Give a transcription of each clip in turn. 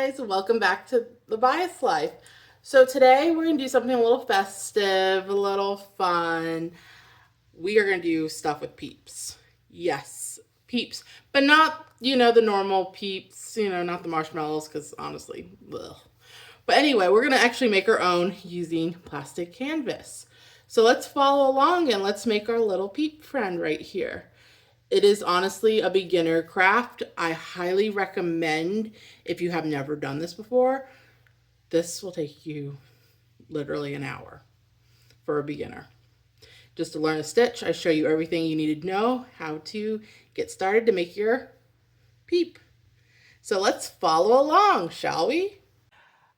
guys, welcome back to the Bias Life. So today we're gonna do something a little festive, a little fun. We are gonna do stuff with peeps. Yes, peeps, but not the normal peeps. Not the marshmallows because honestly, ugh. But anyway, we're gonna actually make our own using plastic canvas. So let's follow along and let's make our little peep friend right here. It is honestly a beginner craft. I highly recommend if you have never done this before. This will take you literally an hour for a beginner. Just to learn a stitch, I show you everything you need to know how to get started to make your peep. So let's follow along, shall we?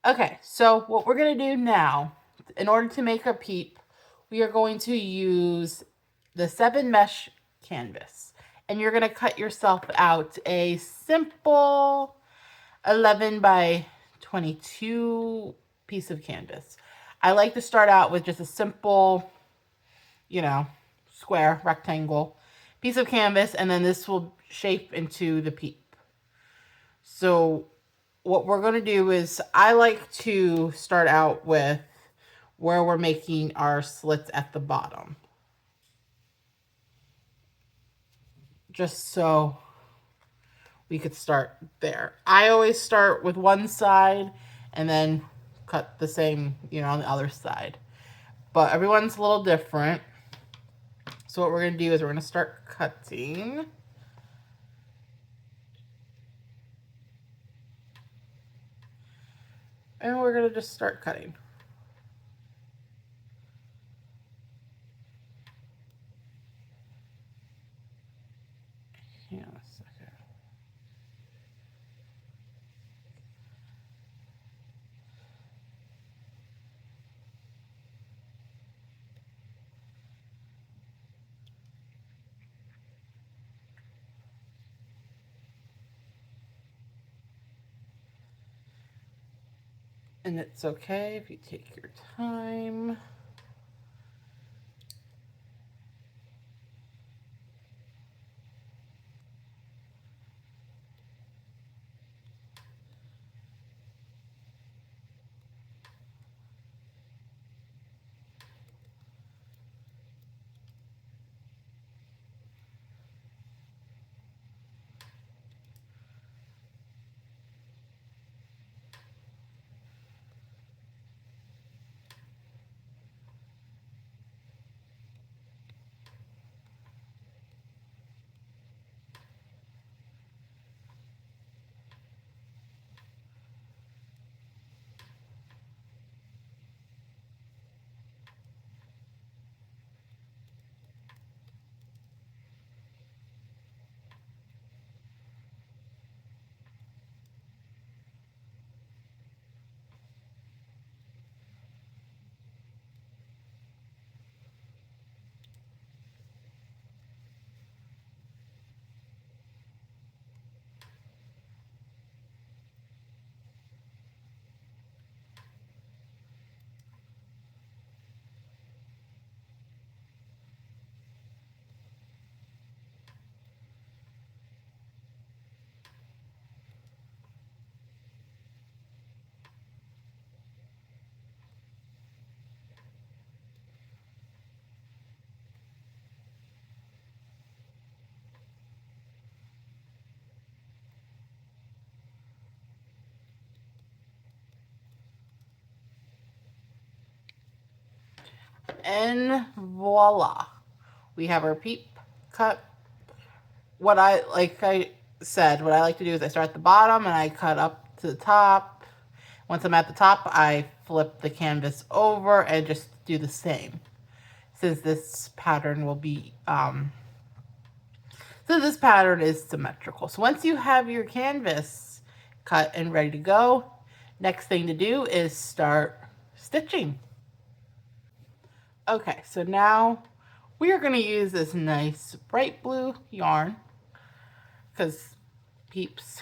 Okay, so what we're going to do now, in order to make a peep, we are going to use the 7 mesh canvas. And you're going to cut yourself out a simple 11 by 22 piece of canvas. I like to start out with just a simple, square, rectangle piece of canvas, and then this will shape into the peep. So what we're going to do is I like to start out with where we're making our slits at the bottom. Just so we could start there. I always start with one side and then cut the same, on the other side. But everyone's a little different. So what we're going to do is we're going to start cutting. And we're going to just start cutting. Hang on a second. And it's okay if you take your time. And voila, we have our peep cut. What I said, what I like to do is I start at the bottom and I cut up to the top. Once I'm at the top, I flip the canvas over and just do the same. Since this pattern will be, so this pattern is symmetrical. So once you have your canvas cut and ready to go, next thing to do is start stitching. Okay, so now we are going to use this nice bright blue yarn because peeps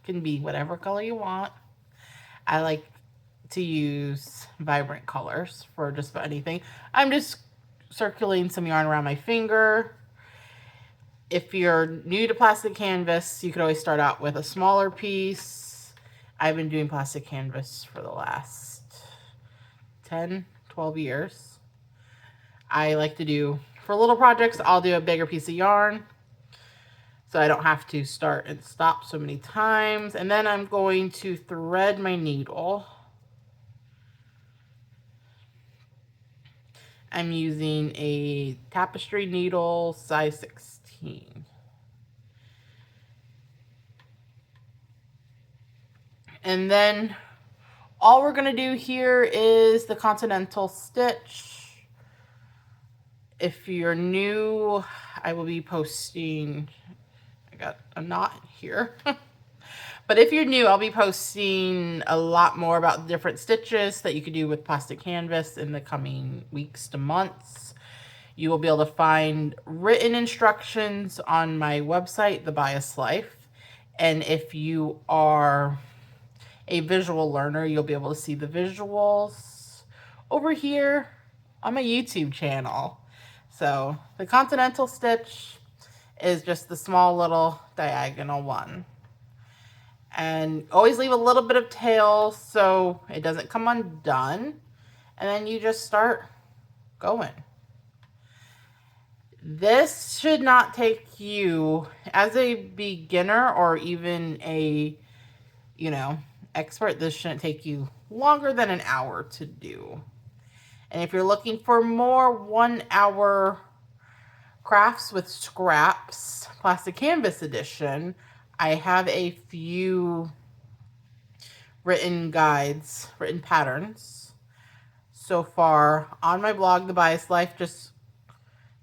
can be whatever color you want. I like to use vibrant colors for just about anything. I'm just circulating some yarn around my finger. If you're new to plastic canvas, you could always start out with a smaller piece. I've been doing plastic canvas for the last 10, 12 years. I like to do, for little projects, I'll do a bigger piece of yarn, so I don't have to start and stop so many times. And then I'm going to thread my needle. I'm using a tapestry needle, size 16. And then all we're going to do here is the continental stitch. If you're new, I will be posting, I got a knot here. But if you're new, I'll be posting a lot more about different stitches that you could do with plastic canvas in the coming weeks to months. You will be able to find written instructions on my website, The Bias Life. And if you are a visual learner, you'll be able to see the visuals over here on my YouTube channel. So the continental stitch is just the small little diagonal one. And always leave a little bit of tail so it doesn't come undone. And then you just start going. This should not take you, as a beginner or even a, expert, this shouldn't take you longer than an hour to do. And if you're looking for more 1 hour crafts with scraps, Plastic Canvas edition, I have a few written guides, written patterns so far on my blog, The Bias Life. Just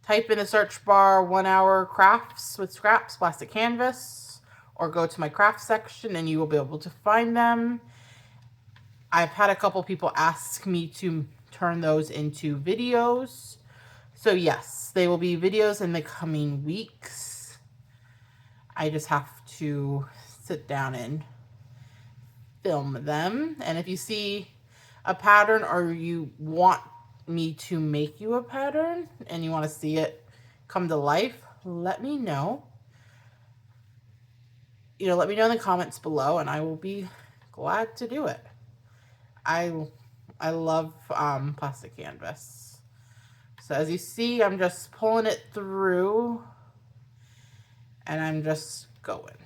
type in the search bar 1 hour crafts with scraps, plastic canvas, or go to my craft section and you will be able to find them. I've had a couple people ask me to turn those into videos. So yes, they will be videos in the coming weeks. I just have to sit down and film them. And if you see a pattern or you want me to make you a pattern and you want to see it come to life, let me know. Let me know in the comments below and I will be glad to do it. I love plastic canvas. So as you see, I'm just pulling it through and I'm just going.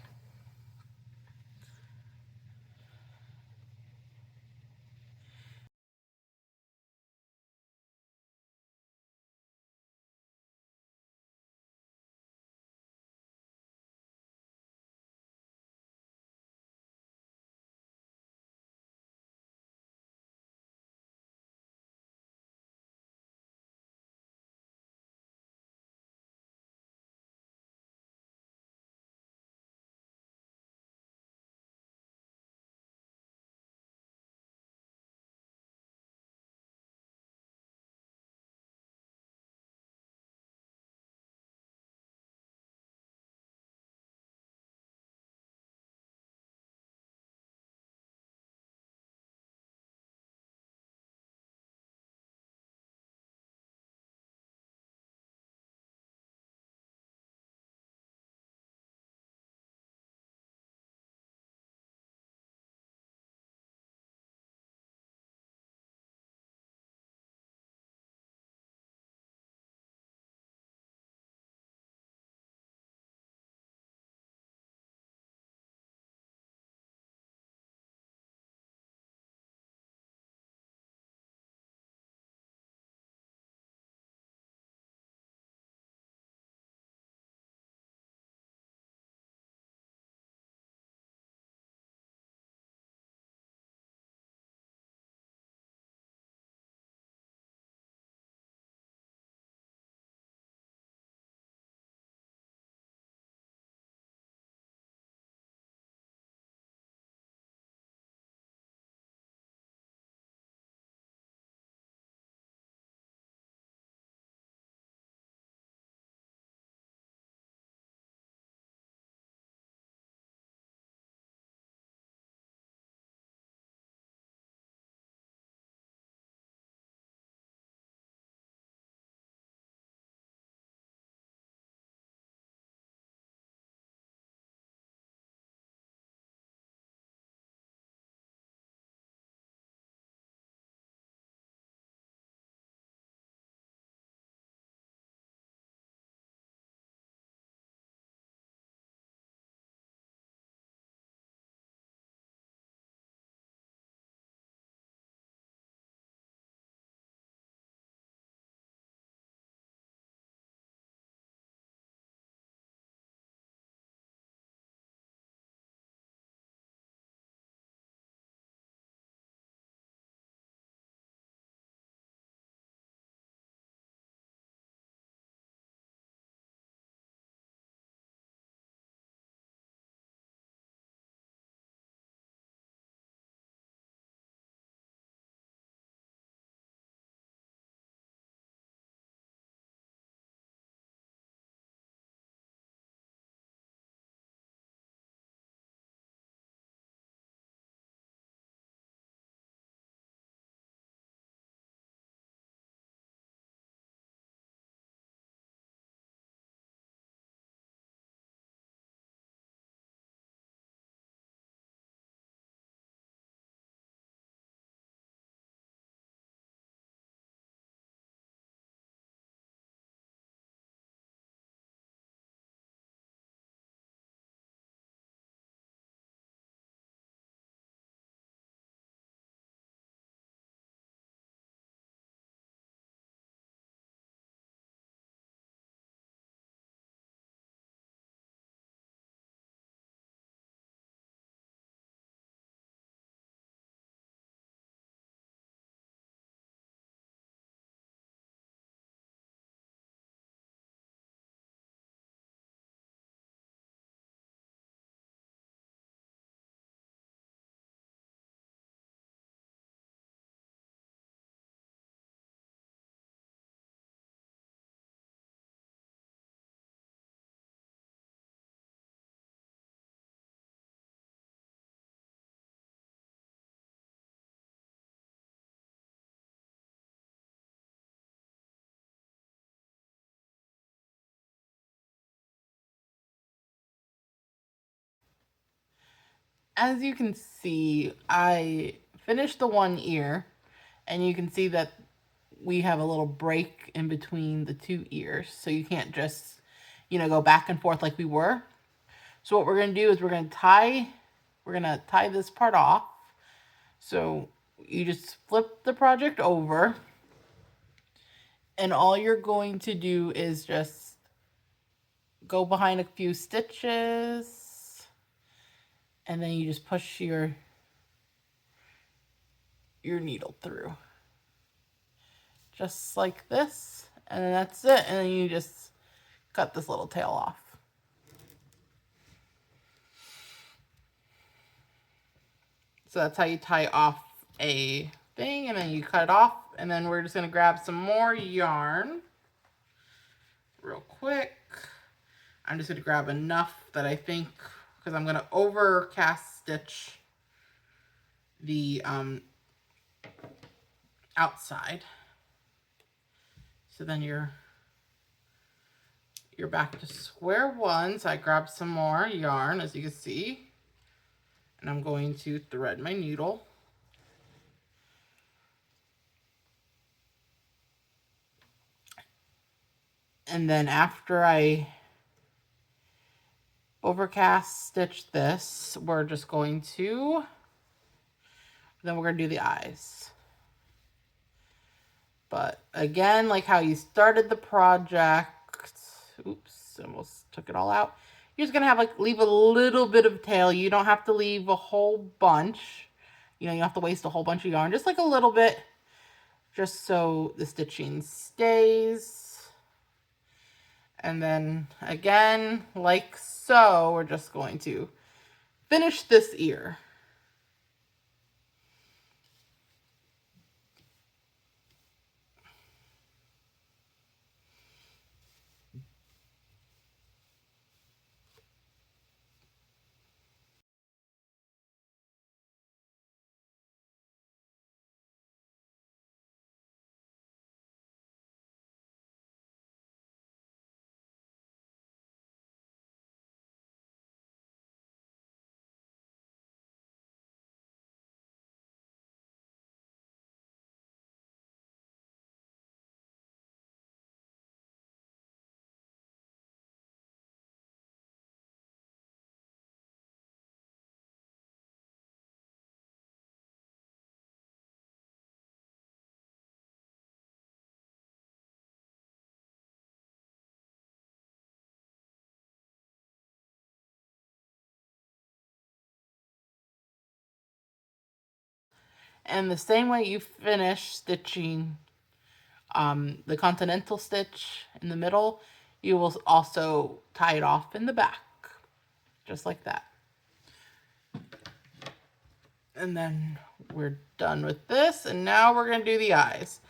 as you can see, I finished the one ear, and you can see that we have a little break in between the two ears, so you can't just, go back and forth like we were. So what we're going to do is we're going to tie this part off. So you just flip the project over, and all you're going to do is just go behind a few stitches, and then you just push your needle through. Just like this, and then that's it, and then you just cut this little tail off. So that's how you tie off a thing, and then you cut it off, and then we're just going to grab some more yarn real quick. I'm just going to grab enough that I think, because I'm going to overcast stitch the outside. So then you're back to square one. So I grabbed some more yarn, as you can see, and I'm going to thread my needle. And then after I overcast stitch this, we're just going to, then we're going to do the eyes. But again, like how you started the project, oops, almost took it all out. You're just going to have leave a little bit of tail. You don't have to leave a whole bunch. You don't have to waste a whole bunch of yarn, just like a little bit, just so the stitching stays. And then again, like so, we're just going to finish this ear. And the same way you finish stitching the continental stitch in the middle, you will also tie it off in the back, just like that. And then we're done with this, and now we're going to do the eyes.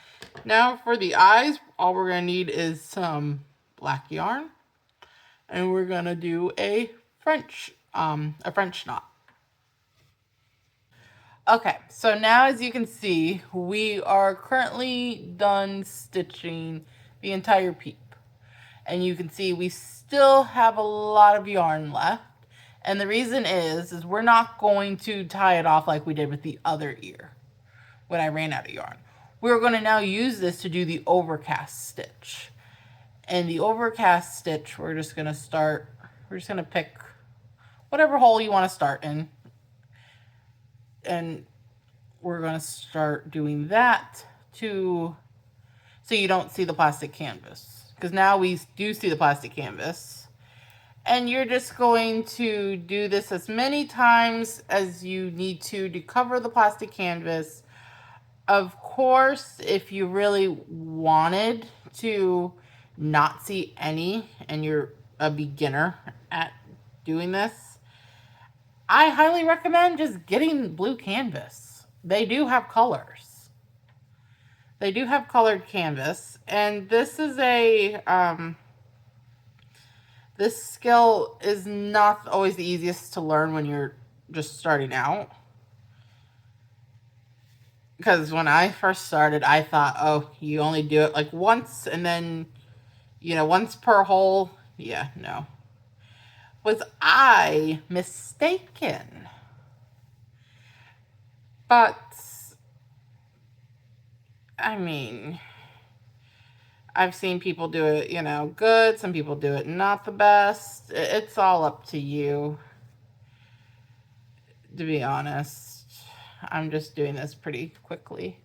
Now for the eyes, all we're going to need is some black yarn, and we're going to do a French knot. Okay, so now as you can see, we are currently done stitching the entire peep. And you can see we still have a lot of yarn left. And the reason is we're not going to tie it off like we did with the other ear when I ran out of yarn. We're going to now use this to do the overcast stitch. And the overcast stitch, we're just going to pick whatever hole you want to start in. And we're going to start doing that so you don't see the plastic canvas. Because now we do see the plastic canvas. And you're just going to do this as many times as you need to cover the plastic canvas. Of course, if you really wanted to not see any and you're a beginner at doing this, I highly recommend just getting blue canvas. They do have colors. They do have colored canvas, and this is this skill is not always the easiest to learn when you're just starting out. Because when I first started, I thought, oh, you only do it like once, and then, once per hole. Yeah, no. Was I mistaken? But, I mean, I've seen people do it, you know, good. Some people do it not the best. It's all up to you, to be honest. I'm just doing this pretty quickly.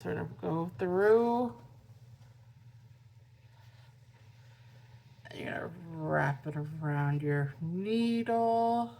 Sort of go through. And you're gonna wrap it around your needle.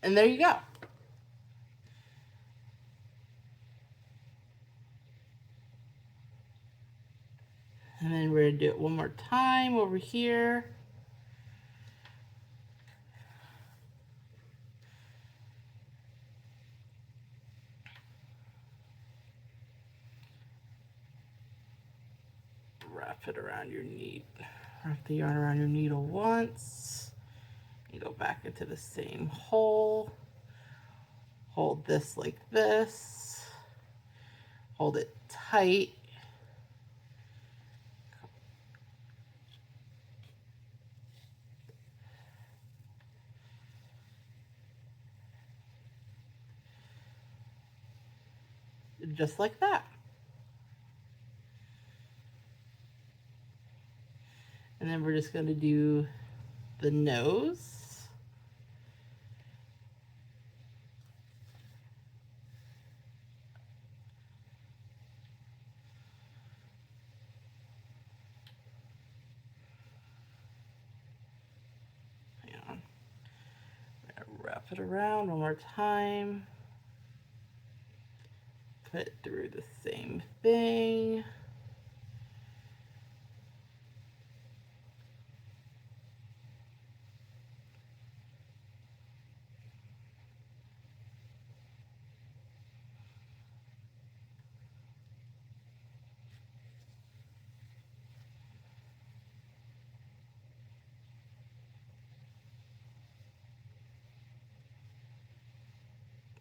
And there you go. And then we're gonna do it one more time over here. Wrap it around your needle. Wrap the yarn around your needle once. You go back into the same hole. Hold this like this. Hold it tight. Just like that. And then we're just going to do the nose. Hang on. I'm going to wrap it around one more time. Put it through the same thing.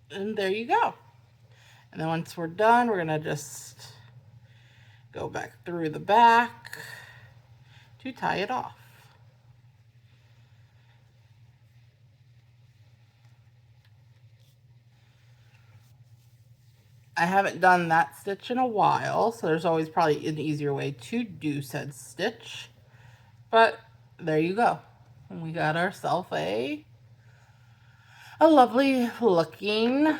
And there you go. And then once we're done, we're gonna just go back through the back to tie it off. I haven't done that stitch in a while, so there's always probably an easier way to do said stitch. But there you go. We got ourselves a lovely looking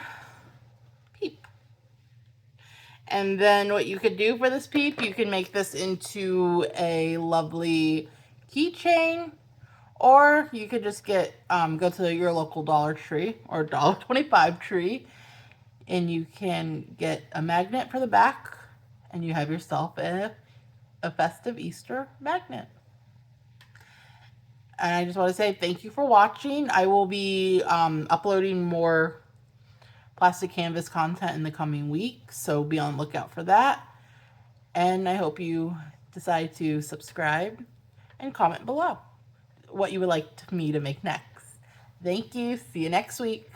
peep. And then what you could do for this peep, you can make this into a lovely keychain, or you could just get go to your local Dollar Tree or $1.25 tree, and you can get a magnet for the back, and you have yourself a festive Easter magnet. And I just want to say thank you for watching. I will be uploading more plastic canvas content in the coming weeks, so be on the lookout for that. And I hope you decide to subscribe and comment below what you would like me to make next. Thank you. See you next week.